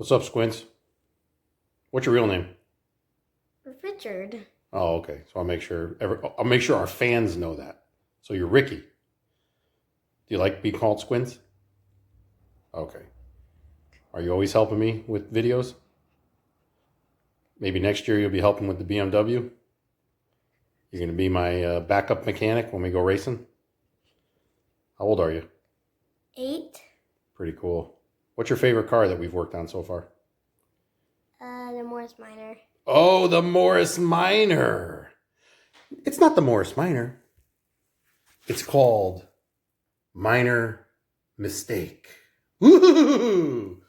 What's up, Squints? What's your real name? Richard. Oh, okay. So I'll make sure our fans know that. So you're Ricky. Do you like being called Squints? Okay. Are you always helping me with videos? Maybe next year you'll be helping with the BMW? You're going to be my backup mechanic when we go racing? How old are you? 8. Pretty cool. What's your favorite car that we've worked on so far? The Morris Minor. Oh, the Morris Minor. It's not the Morris Minor. It's called Minor Mistake. Woo!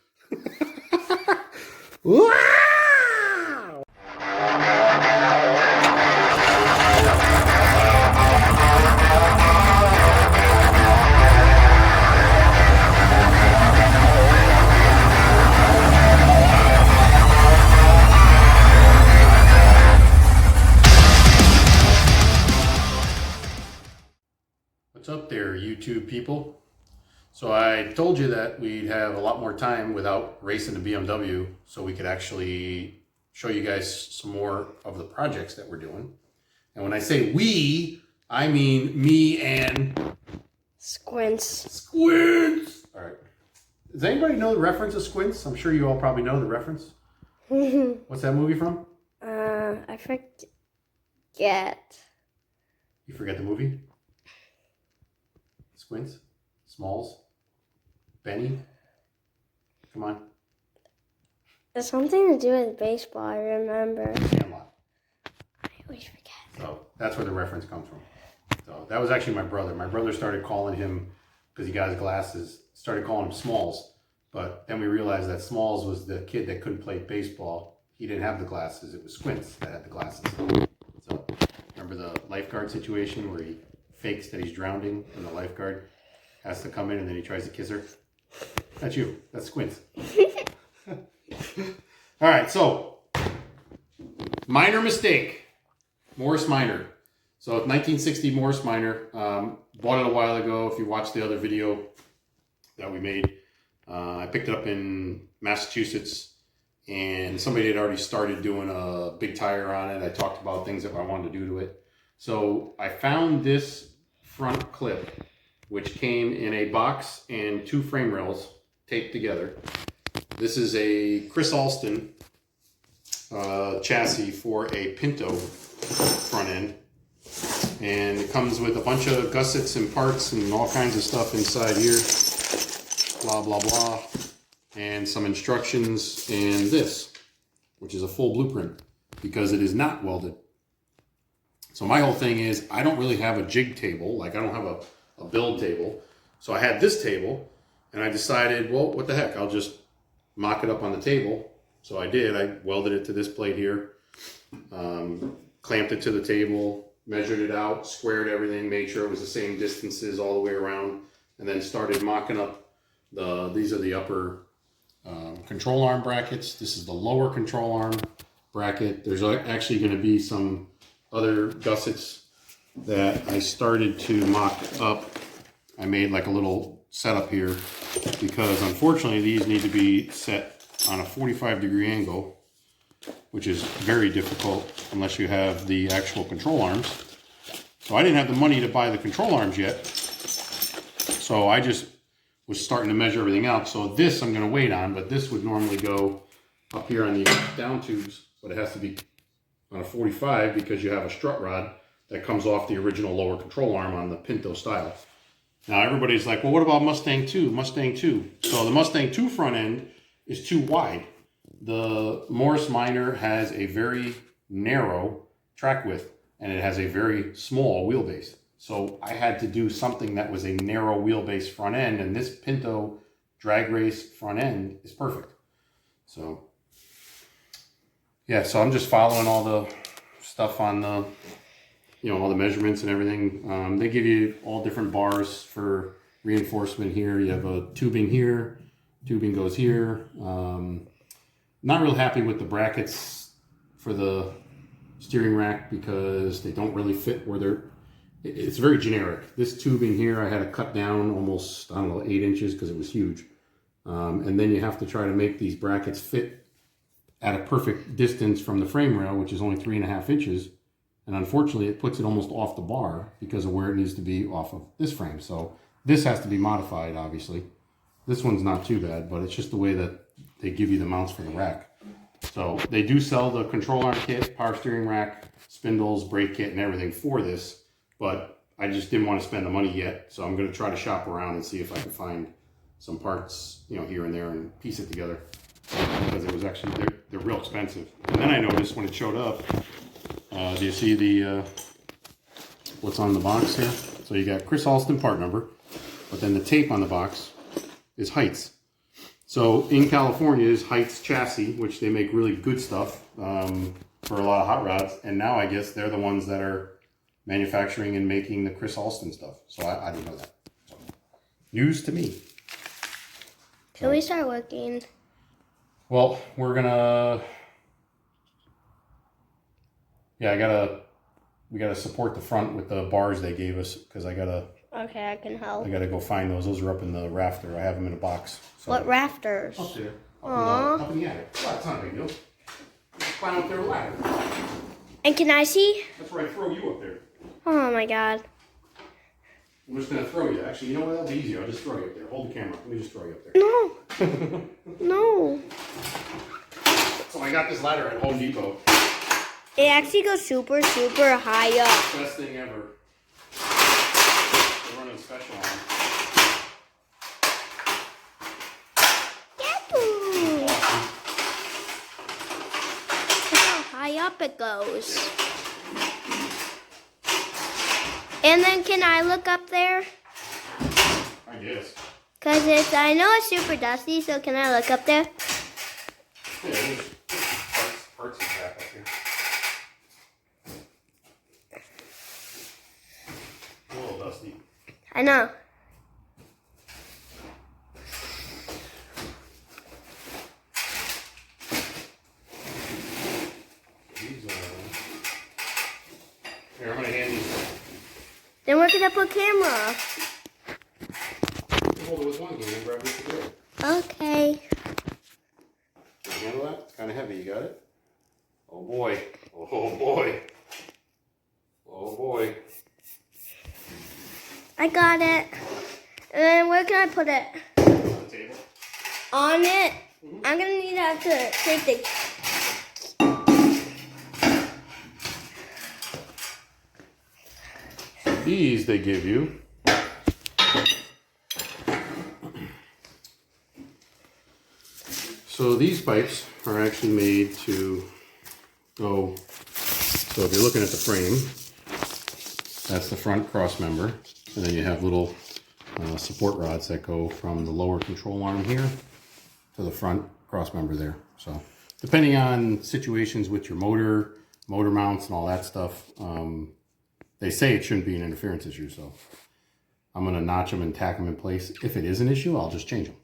Wow! What's up there, YouTube people? So I told you that we'd have a lot more time without racing the BMW, so we could actually show you guys some more of the projects that we're doing. And when I say we, I mean me and Squints. Squints. All right. Does anybody know the reference of Squints? I'm sure you all probably know the reference. What's that movie from? I forget. You forget the movie? Squints? Smalls? Benny? Come on. It's something to do with baseball, I remember. Sandlot. I always forget. So that's where the reference comes from. So that was actually my brother. My brother started calling him, because he got his glasses, started calling him Smalls. But then we realized that Smalls was the kid that couldn't play baseball. He didn't have the glasses. It was Squints that had the glasses. So remember the lifeguard situation where he fakes that he's drowning and the lifeguard has to come in and then he tries to kiss her? That's you. That's Squints. All right, so Minor Mistake. Morris Minor. So 1960 Morris Minor. Bought it a while ago. If you watched the other video that we made, I picked it up in Massachusetts, and somebody had already started doing a big tire on it. I talked about things that I wanted to do to it. So I found this front clip, which came in a box and 2 frame rails taped together. This is a Chris Alston chassis for a Pinto front end. And it comes with a bunch of gussets and parts and all kinds of stuff inside here. Blah, blah, blah. And some instructions and this, which is a full blueprint because it is not welded. So my whole thing is I don't really have a jig table. Like I don't have a build table. So I had this table and I decided, well, what the heck? I'll just mock it up on the table. So I did. I welded it to this plate here, clamped it to the table, measured it out, squared everything, made sure it was the same distances all the way around, and then started mocking up these are the upper control arm brackets. This is the lower control arm bracket. There's actually going to be some other gussets that I started to mock up. I made like a little setup here because unfortunately these need to be set on a 45-degree angle, which is very difficult unless you have the actual control arms. So I didn't have the money to buy the control arms yet. So I just was starting to measure everything out. So this I'm going to wait on, but this would normally go up here on the down tubes, but it has to be on a 45 because you have a strut rod that comes off the original lower control arm on the Pinto style. Now everybody's like, well, what about Mustang 2? Mustang 2. So the Mustang 2 front end is too wide. The Morris Minor has a very narrow track width and it has a very small wheelbase. So I had to do something that was a narrow wheelbase front end, and this Pinto drag race front end is perfect. So yeah, so I'm just following all the stuff on the, all the measurements and everything. They give you all different bars for reinforcement here. You have a tubing here, tubing goes here. Not real happy with the brackets for the steering rack because they don't really fit where they're, it's very generic. This tubing here I had to cut down almost, I don't know, 8 inches because it was huge. And then you have to try to make these brackets fit at a perfect distance from the frame rail, which is only 3.5 inches. And unfortunately, it puts it almost off the bar because of where it needs to be off of this frame. So this has to be modified, obviously. This one's not too bad, but it's just the way that they give you the mounts for the rack. So they do sell the control arm kit, power steering rack, spindles, brake kit, and everything for this. But I just didn't want to spend the money yet. So I'm going to try to shop around and see if I can find some parts, you know, here and there and piece it together. Because it was actually, they're real expensive. And then I noticed when it showed up, do you see the what's on the box here? So you got Chris Alston part number, but then the tape on the box is Heights. So in California is Heights chassis, which they make really good stuff for a lot of hot rods. And now I guess they're the ones that are manufacturing and making the Chris Alston stuff. So I didn't know that. So, news to me. Can we start working? Well, we're gonna. Yeah, we gotta support the front with the bars they gave us because I gotta. Okay, I can help. I gotta go find those. Those are up in the rafter. I have them in a box. So. What rafters? Up there. Aww. Up in the attic. Well, it's not a big deal. Just climb up there with a ladder. And can I see? That's where I throw you up there. Oh my god. I'm just gonna throw you. Actually, you know what? That'll be easier. I'll just throw you up there. Hold the camera. Let me just throw you up there. No. No. So I got this ladder at Home Depot. It actually goes super, super high up. Best thing ever. They're running special on Yahoo! Look how high up it goes. And then can I look up there? I guess. Because I know it's super dusty, so can I look up there? Yeah, there's parts of that up here. A little dusty. I know. These here, I'm gonna hand these. Then we're gonna put camera. Hold it with one hand and grab this together. Okay. Can you handle that? It's kind of heavy. You got it? Oh boy. Oh boy. Oh boy. I got it. And then where can I put it? On the table. On it. I'm gonna need to have to take the. These they give you. So these pipes are actually made to go. So if you're looking at the frame, that's the front cross member, and then you have little support rods that go from the lower control arm here to the front cross member there. So depending on situations with your motor mounts and all that stuff, they say it shouldn't be an interference issue. So I'm going to notch them and tack them in place. If it is an issue, I'll just change them.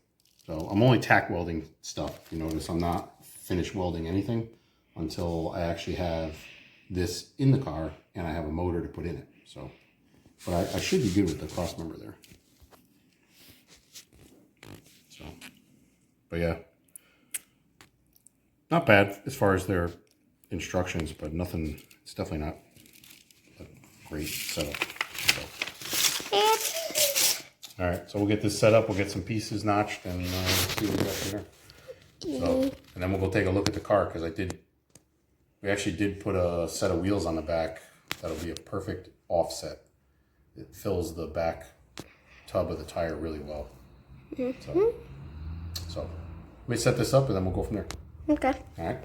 So I'm only tack welding stuff. You notice I'm not finished welding anything until I actually have this in the car and I have a motor to put in it. So, but I should be good with the cross member there. So, but yeah, not bad as far as their instructions, but nothing. It's definitely not a great setup. So. All right, so we'll get this set up. We'll get some pieces notched and see what we got from there. So, and then we'll go take a look at the car because we actually did put a set of wheels on the back that'll be a perfect offset. It fills the back tub of the tire really well. So let me set this up and then we'll go from there. Okay. All right.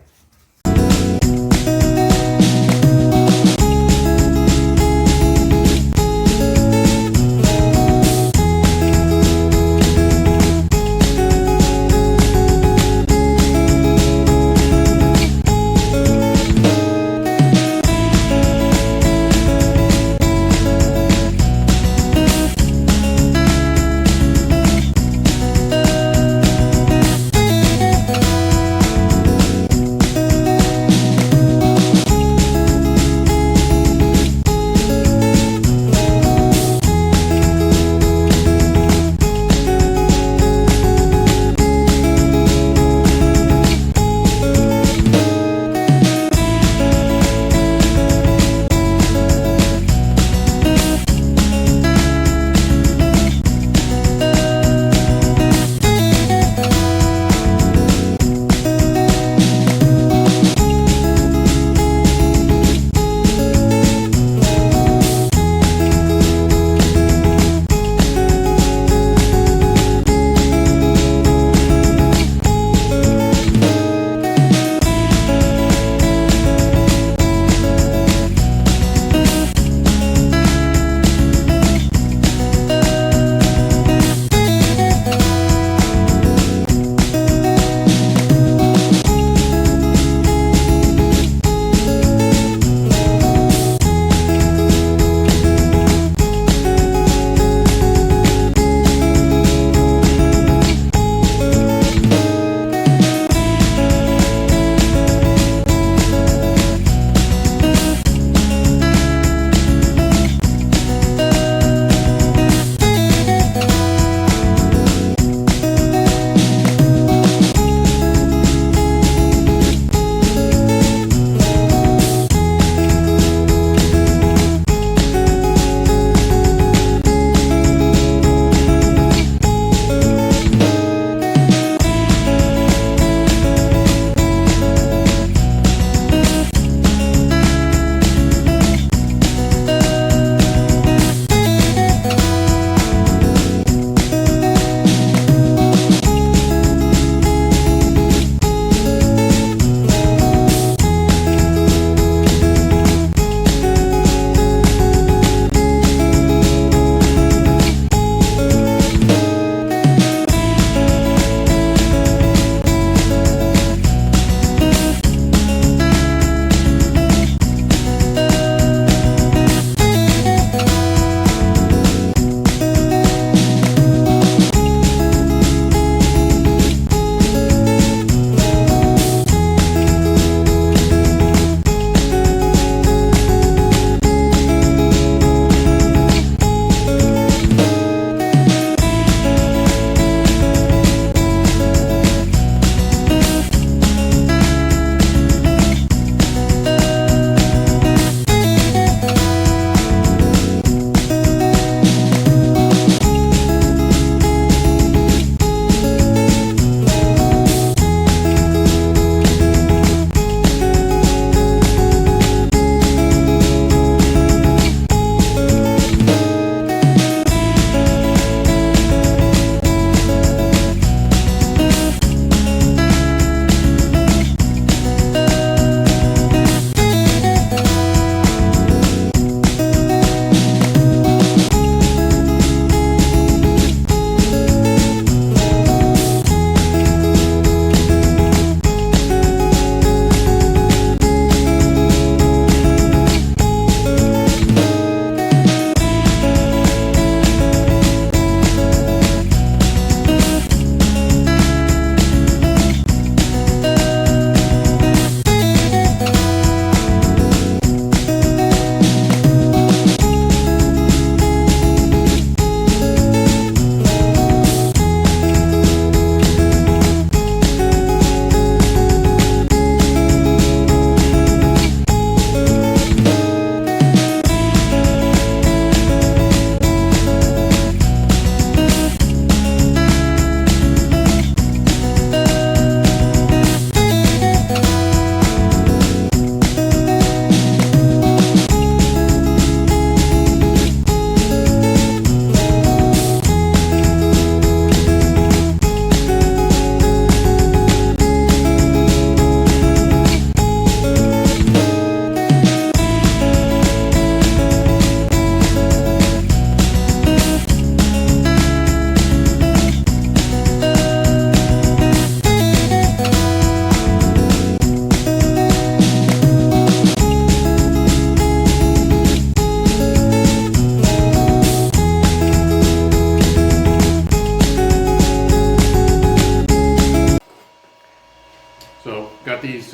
So got these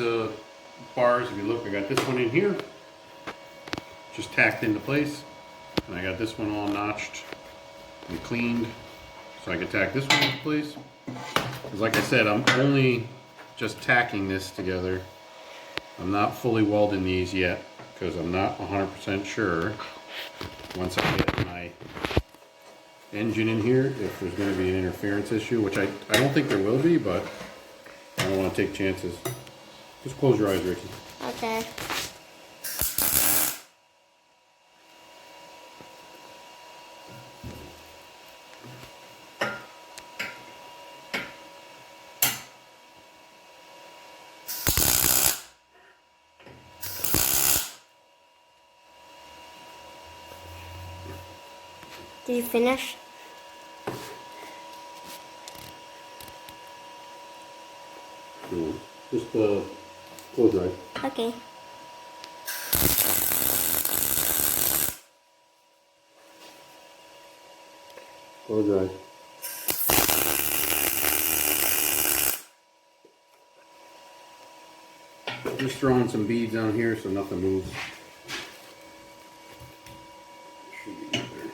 bars. If you look, I got this one in here, just tacked into place, and I got this one all notched and cleaned, so I can tack this one into place. Because like I said, I'm only just tacking this together. I'm not fully welding these yet because I'm not 100% sure once I get my engine in here if there's going to be an interference issue, which I don't think there will be, but I don't want to take chances. Just close your eyes, Ricky. Okay. Did you finish? No, just close your eyes. Okay. Close your eyes. Just throwing some beads on here so nothing moves. Should be good there.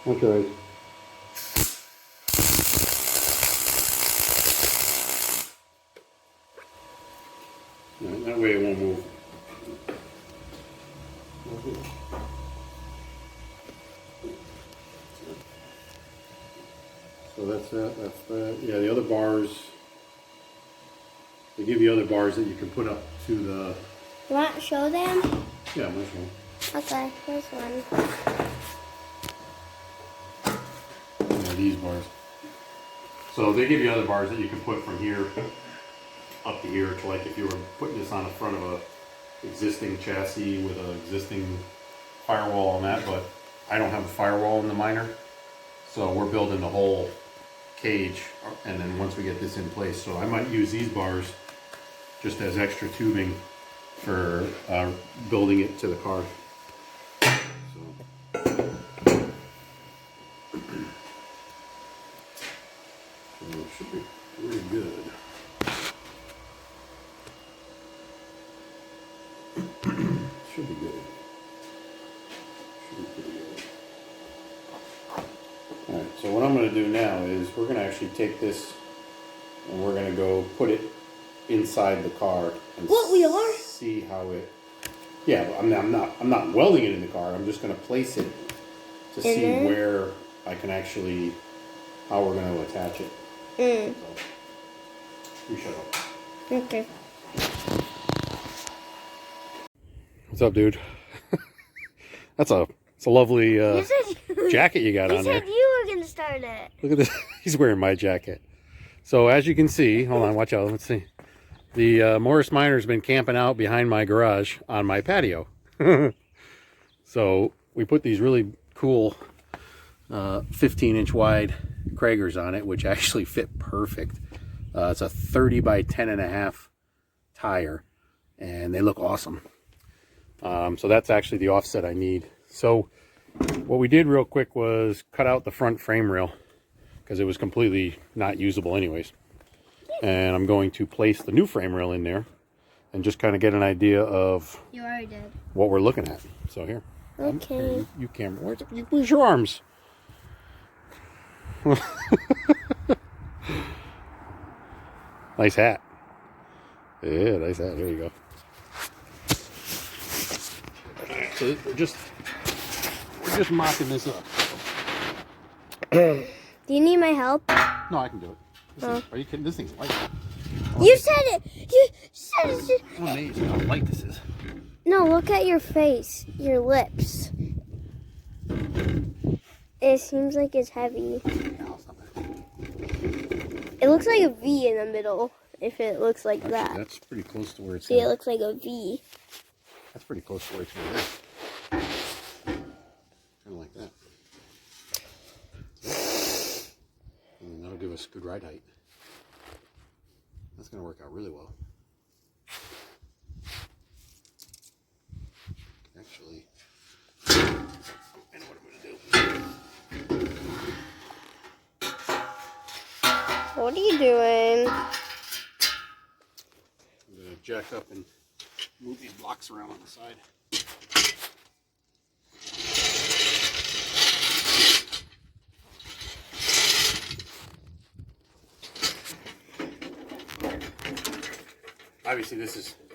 Okay. Right, that way it won't move. So that's that. Yeah, the other bars, they give you other bars that you can put up to the... You want to show them? Yeah, much more. Okay, here's one. Yeah, these bars. So they give you other bars that you can put from here up to here to, like, if you were putting this on the front of a existing chassis with an existing firewall on that, but I don't have a firewall in the Minor, so we're building the whole cage, and then once we get this in place, so I might use these bars just as extra tubing for building it to the car. So it should be really good. Should be good. Should be pretty good. Alright, so what I'm going to do now is we're going to actually take this and we're going to go put it inside the car and see how it... Yeah, I'm not welding it in the car. I'm just going to place it to see where I can actually... how we're going to attach it. So, you shut up. Okay. What's up, dude? It's a lovely jacket you got on there. You said you were going to start it. Look at this. He's wearing my jacket. So as you can see, hold on, watch out. Let's see. The Morris Miner's been camping out behind my garage on my patio. So we put these really cool 15-inch wide Kragers on it, which actually fit perfect. It's a 30 by 10.5 tire, and they look awesome. So that's actually the offset I need. So what we did real quick was cut out the front frame rail because it was completely not usable anyways. And I'm going to place the new frame rail in there and just kind of get an idea of what we're looking at. So here. Okay. You camera. Where's your arms? Nice hat. Yeah, nice hat. There you go. So we're just mocking this up. Do you need my help? No, I can do it. Are you kidding? This thing's light. You said it. You said it. I'm amazed how light this is. No, look at your face, your lips. It seems like it's heavy. It looks like a V in the middle. If it looks like Actually, that. that's pretty close to where it's. See, it looks like a V. That's pretty close to where it's going. Kind of like that. this, good ride height. That's going to work out really well. Actually, I know what I'm going to do. What are you doing? I'm going to jack up and move these blocks around on the side. Obviously,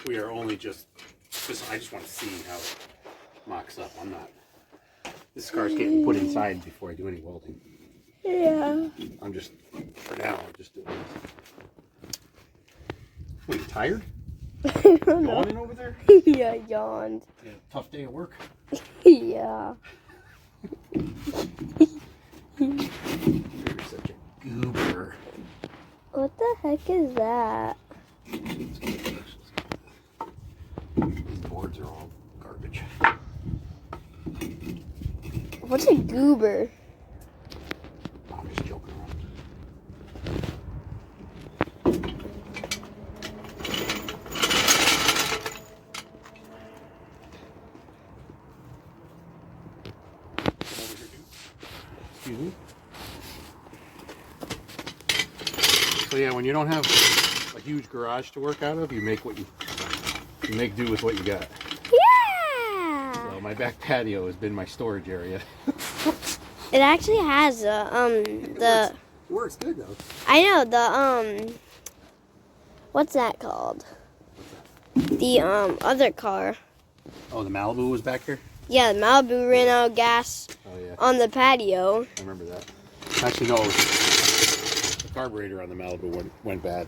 we are only just I just want to see how it mocks up. This car's getting put inside before I do any welding. Yeah. For now, I'm just doing this. What, you tired? I don't know. Yawning over there? Yeah, I yawned. Yeah, tough day at work. Yeah. You're such a goober. What the heck is that? These boards are all garbage. What's a goober? I'm just joking around. Excuse me. So yeah, when you don't have a huge garage to work out of, you make do with what you got. Yeah. So my back patio has been my storage area. It actually has the. It works good though. I know the What's that called? The other car. Oh, the Malibu was back here? Yeah, the Malibu ran out of gas on the patio. I remember that. Actually, no, the carburetor on the Malibu went bad.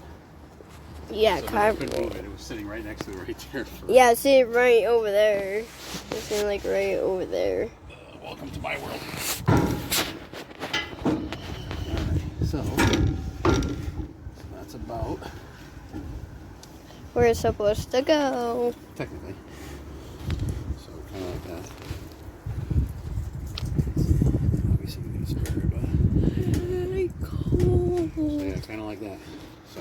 Yeah, So carburetor. couldn't move it. It was sitting right next to it right there. Yeah, it's sitting right over there. It's sitting like right over there. Welcome to my world. So that's about Where it's supposed to go. technically. So kind of like that. Obviously, we need to spare it, but Very cool. so yeah, kind of like that. So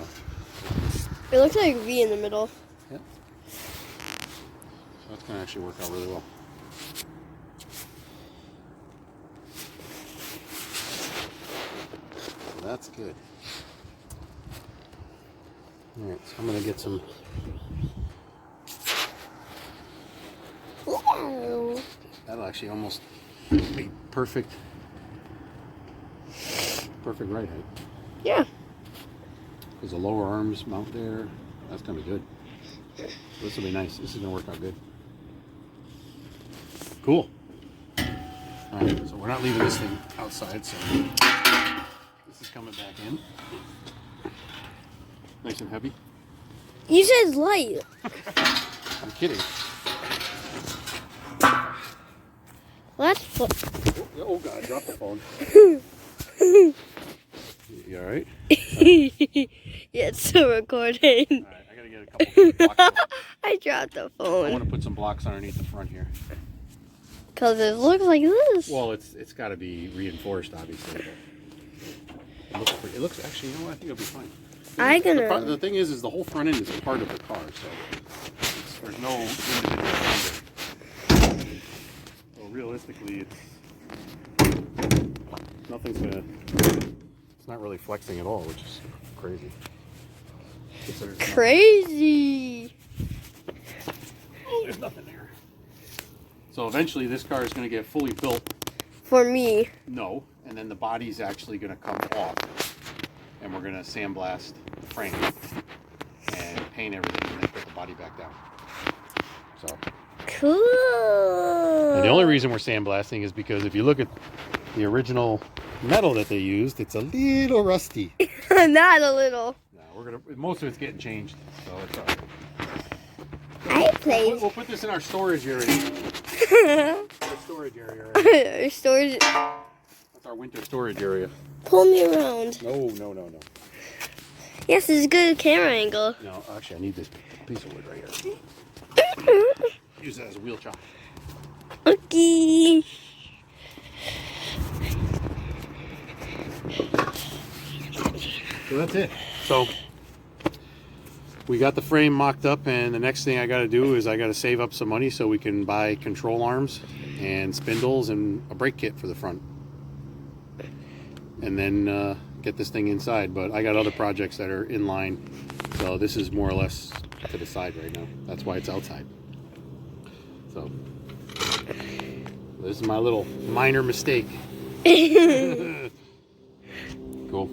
It looks like a V in the middle. yeah, so that's gonna actually work out really well. So that's good. All right, so I'm gonna get some. Wow. That'll actually almost be perfect ride height. Yeah. Because the lower arms mount there, that's gonna be good. This will be nice. This is gonna work out good. Cool. All right, so we're not leaving this thing outside, so this is coming back in. Nice and heavy. You said light. I'm kidding. Well, that's Oh God, drop the phone. You all right? yeah, it's still recording. All right, I gotta get a couple blocks. I dropped the I phone. want to put some blocks underneath the front here. Because it looks like this. Well, it's got to be reinforced, obviously. But it looks actually, you know what? I think it'll be fine. The thing is the whole front end is a part of the car, so there's no individual fender. So realistically, it's not really flexing at all, which is crazy. Crazy. Oh, there's nothing there. So eventually this car is going to get fully built. For me. No, and then the body's actually going to come off, and we're going to sandblast the frame and paint everything and then put the body back down. So Cool. and the only reason we're sandblasting is because if you look at the original metal that they used, it's a little rusty. Not a little. No, most of it's getting changed, so it's all right. I played. We'll put this in our storage area. Our storage area. Right? Storage. That's our winter storage area. Pull me around. No. Yes, this is a good camera angle. No, actually, I need this piece of wood right here. Use that as a wheel chock. Okay. So that's it. So we got the frame mocked up, and the next thing I got to do is I got to save up some money so we can buy control arms and spindles and a brake kit for the front, and then get this thing inside. But I got other projects that are in line, so this is more or less to the side right now. That's why it's outside. So this is my little minor mistake. Cool.